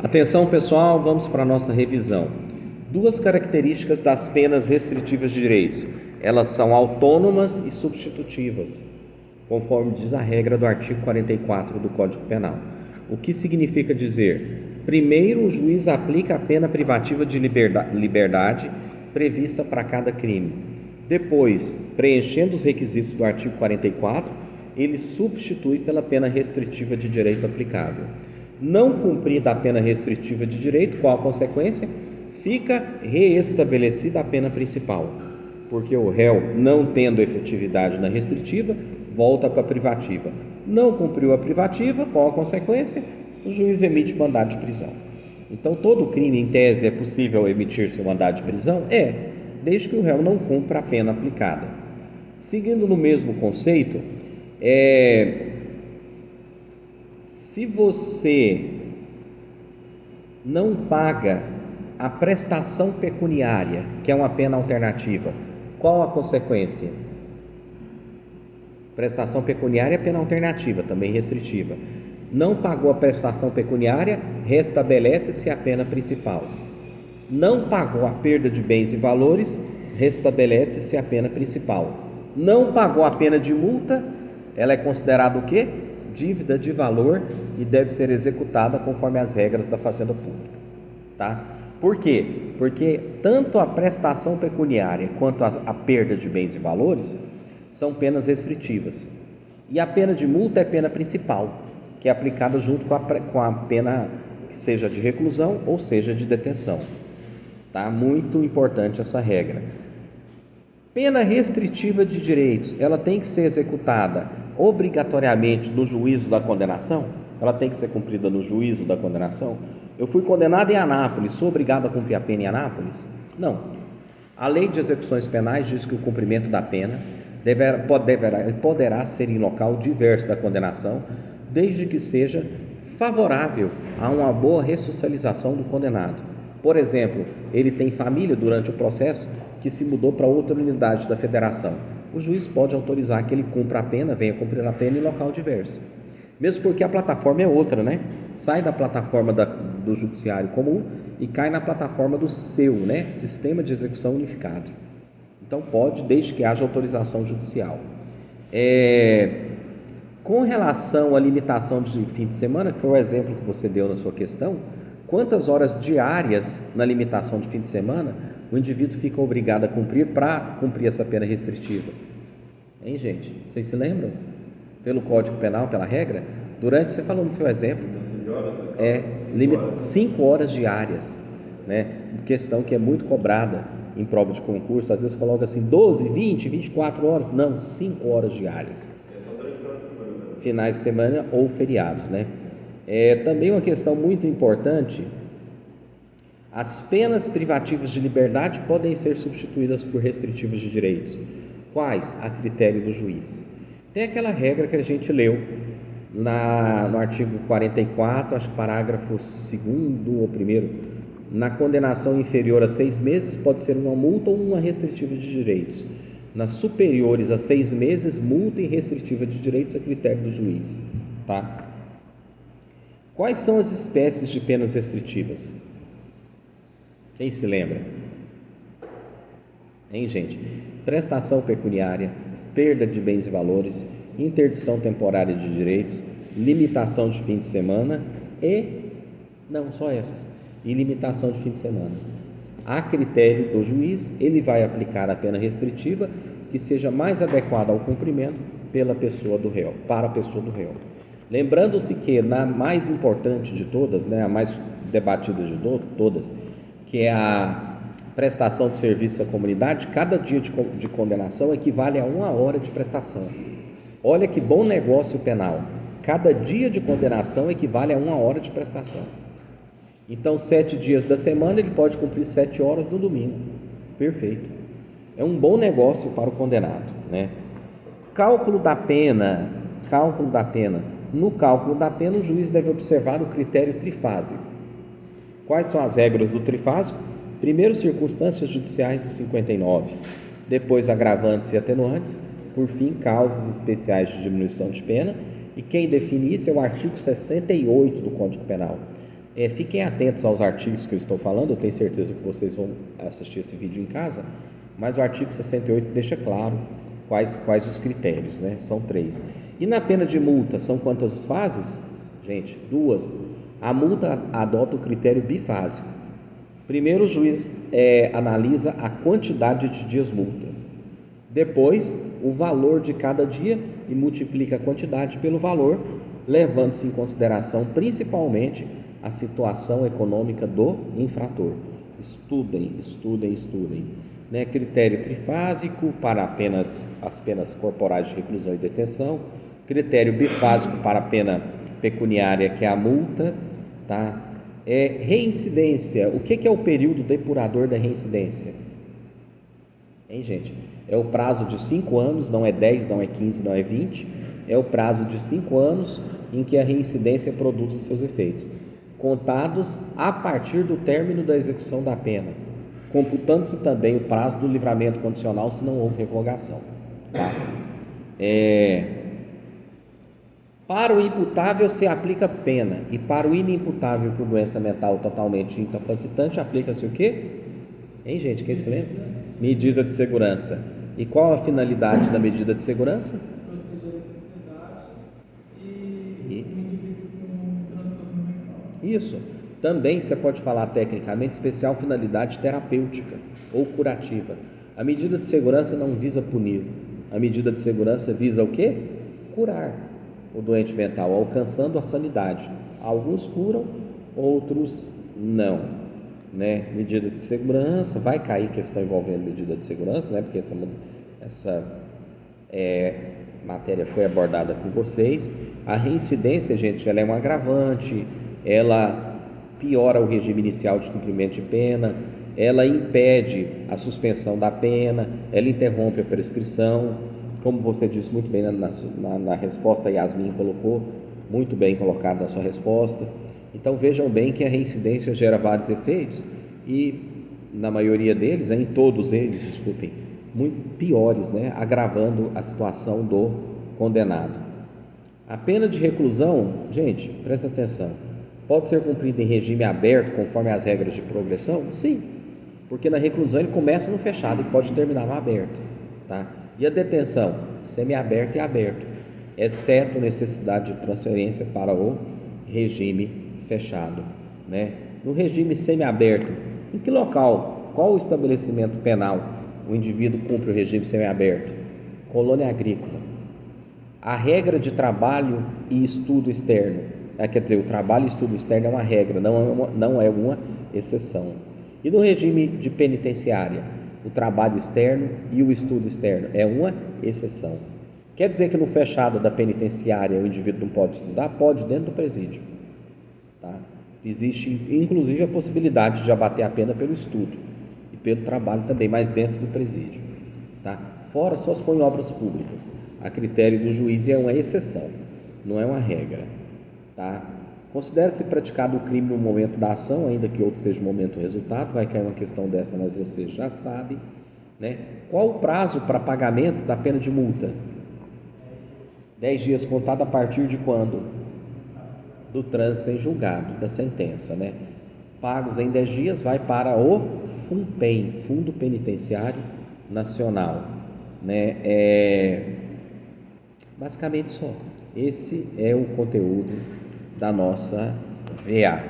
Atenção pessoal, vamos para a nossa revisão. Duas características das penas restritivas de direitos. Elas são autônomas e substitutivas, conforme diz a regra do artigo 44 do Código Penal. O que significa dizer? Primeiro, o juiz aplica a pena privativa de liberdade prevista para cada crime. Depois, preenchendo os requisitos do artigo 44, ele substitui pela pena restritiva de direito aplicável. Não cumprida a pena restritiva de direito, qual a consequência? Fica reestabelecida a pena principal, porque o réu, não tendo efetividade na restritiva, volta para a privativa. Não cumpriu a privativa, qual a consequência? O juiz emite mandado de prisão. Então, todo crime, em tese, é possível emitir seu mandado de prisão? Desde que o réu não cumpra a pena aplicada. Seguindo no mesmo conceito, se você não paga a prestação pecuniária, que é uma pena alternativa, qual a consequência? Prestação pecuniária é pena alternativa, também restritiva. Não pagou a prestação pecuniária, restabelece-se a pena principal. Não pagou a perda de bens e valores, restabelece-se a pena principal. Não pagou a pena de multa, ela é considerada o quê? Dívida de valor e deve ser executada conforme as regras da Fazenda Pública. Tá? Por quê? Porque tanto a prestação pecuniária quanto a perda de bens e valores são penas restritivas. E a pena de multa é pena principal, que é aplicada junto com a pena que seja de reclusão ou seja de detenção. Tá? Muito importante essa regra. Pena restritiva de direitos, ela tem que ser executada obrigatoriamente no juízo da condenação? Ela tem que ser cumprida no juízo da condenação? Eu fui condenado em Anápolis, sou obrigado a cumprir a pena em Anápolis? Não. A lei de execuções penais diz que o cumprimento da pena poderá ser em local diverso da condenação, desde que seja favorável a uma boa ressocialização do condenado. Por exemplo, ele tem família durante o processo que se mudou para outra unidade da federação. O juiz pode autorizar que ele cumpra a pena, venha cumprir a pena em local diverso. Mesmo porque a plataforma é outra, né? Sai da plataforma do judiciário comum e cai na plataforma do seu, né? Sistema de execução unificado. Então pode, desde que haja autorização judicial. Com relação à limitação de fim de semana, que foi o exemplo que você deu na sua questão, quantas horas diárias na limitação de fim de semana o indivíduo fica obrigado a cumprir para cumprir essa pena restritiva? Hein, gente? Vocês se lembram? Pelo Código Penal, pela regra, você falou no seu exemplo, 5 horas diárias, né? Questão que é muito cobrada em prova de concurso, às vezes coloca assim 12, 20, 24 horas, não, 5 horas diárias. Finais de semana ou feriados, né? Também uma questão muito importante, as penas privativas de liberdade podem ser substituídas por restritivas de direitos. Quais? A critério do juiz. Tem aquela regra que a gente leu no artigo 44, acho que parágrafo 2º ou 1º, na condenação inferior a 6 meses pode ser uma multa ou uma restritiva de direitos. Nas superiores a 6 meses, multa e restritiva de direitos a critério do juiz. Tá? Quais são as espécies de penas restritivas? Quem se lembra? Hein, gente? Prestação pecuniária, perda de bens e valores, interdição temporária de direitos, limitação de fim de semana e limitação de fim de semana. A critério do juiz, ele vai aplicar a pena restritiva que seja mais adequada ao cumprimento pela pessoa do réu, para a pessoa do réu. Lembrando-se que na mais importante de todas, né, a mais debatida de todas, que é a prestação de serviço à comunidade, cada dia de condenação equivale a 1 hora de prestação. Olha que bom negócio penal. Cada dia de condenação equivale a 1 hora de prestação. Então, 7 dias da semana ele pode cumprir 7 horas no domingo. Perfeito. É um bom negócio para o condenado, né? Cálculo da pena. No cálculo da pena, o juiz deve observar o critério trifásico. Quais são as regras do trifásico? Primeiro, circunstâncias judiciais de 59. Depois, agravantes e atenuantes. Por fim, causas especiais de diminuição de pena. E quem define isso é o artigo 68 do Código Penal. Fiquem atentos aos artigos que eu estou falando, eu tenho certeza que vocês vão assistir esse vídeo em casa, mas o artigo 68 deixa claro quais os critérios, né? São 3. E na pena de multa, são quantas fases? Gente, 2. A multa adota o critério bifásico. Primeiro, o juiz analisa a quantidade de dias multas. Depois, o valor de cada dia e multiplica a quantidade pelo valor, levando-se em consideração principalmente a situação econômica do infrator. Estudem. Né? Critério trifásico para as penas corporais de reclusão e detenção. Critério bifásico para a pena pecuniária, que é a multa. Tá? Reincidência. O que é o período depurador da reincidência? Hein, gente? É o prazo de 5 anos, não é 10, não é 15, não é 20. É o prazo de 5 anos em que a reincidência produz os seus efeitos, contados a partir do término da execução da pena, computando-se também o prazo do livramento condicional se não houve revogação. Tá? Para o imputável se aplica pena, e para o inimputável por doença mental totalmente incapacitante aplica-se o quê? Hein, gente? Quem se lembra? Medida de segurança. E qual a finalidade da medida de segurança? Proteger a sociedade e o indivíduo com transtorno mental. Isso. Também você pode falar tecnicamente especial finalidade terapêutica ou curativa. A medida de segurança não visa punir. A medida de segurança visa o quê? Curar o doente mental, alcançando a sanidade. Alguns curam, outros não, né? Medida de segurança, vai cair questão envolvendo medida de segurança, né? Porque essa matéria foi abordada com vocês. A reincidência, gente, ela é um agravante, ela piora o regime inicial de cumprimento de pena, ela impede a suspensão da pena, ela interrompe a prescrição. Como você disse muito bem na resposta, a Yasmin colocou muito bem colocado na sua resposta. Então vejam bem que a reincidência gera vários efeitos e na maioria deles, em todos eles, desculpem, muito piores, né? Agravando a situação do condenado. A pena de reclusão, gente, presta atenção, pode ser cumprida em regime aberto conforme as regras de progressão? Sim, porque na reclusão ele começa no fechado e pode terminar no aberto, tá? E a detenção? Semiaberto e aberto, exceto necessidade de transferência para o regime fechado, né? No regime semiaberto, em que local, qual o estabelecimento penal o indivíduo cumpre o regime semiaberto? Colônia agrícola. A regra de trabalho e estudo externo, quer dizer, o trabalho e estudo externo é uma regra, não é uma exceção. E no regime de penitenciária, o trabalho externo e o estudo externo é uma exceção. Quer dizer que no fechado da penitenciária o indivíduo não pode estudar? Pode, dentro do presídio. Tá? Existe inclusive a possibilidade de abater a pena pelo estudo e pelo trabalho também, mas dentro do presídio. Tá? Fora só se for em obras públicas, a critério do juiz é uma exceção, não é uma regra. Tá? Considere-se praticado o crime no momento da ação, ainda que outro seja o momento do resultado. Vai cair uma questão dessa, mas vocês já sabem, né? Qual o prazo para pagamento da pena de multa? 10 dias contado a partir de quando? Do trânsito em julgado, da sentença, né? Pagos em 10 dias, vai para o FUNPEN, Fundo Penitenciário Nacional, né? Basicamente só. Esse é o conteúdo da nossa VA.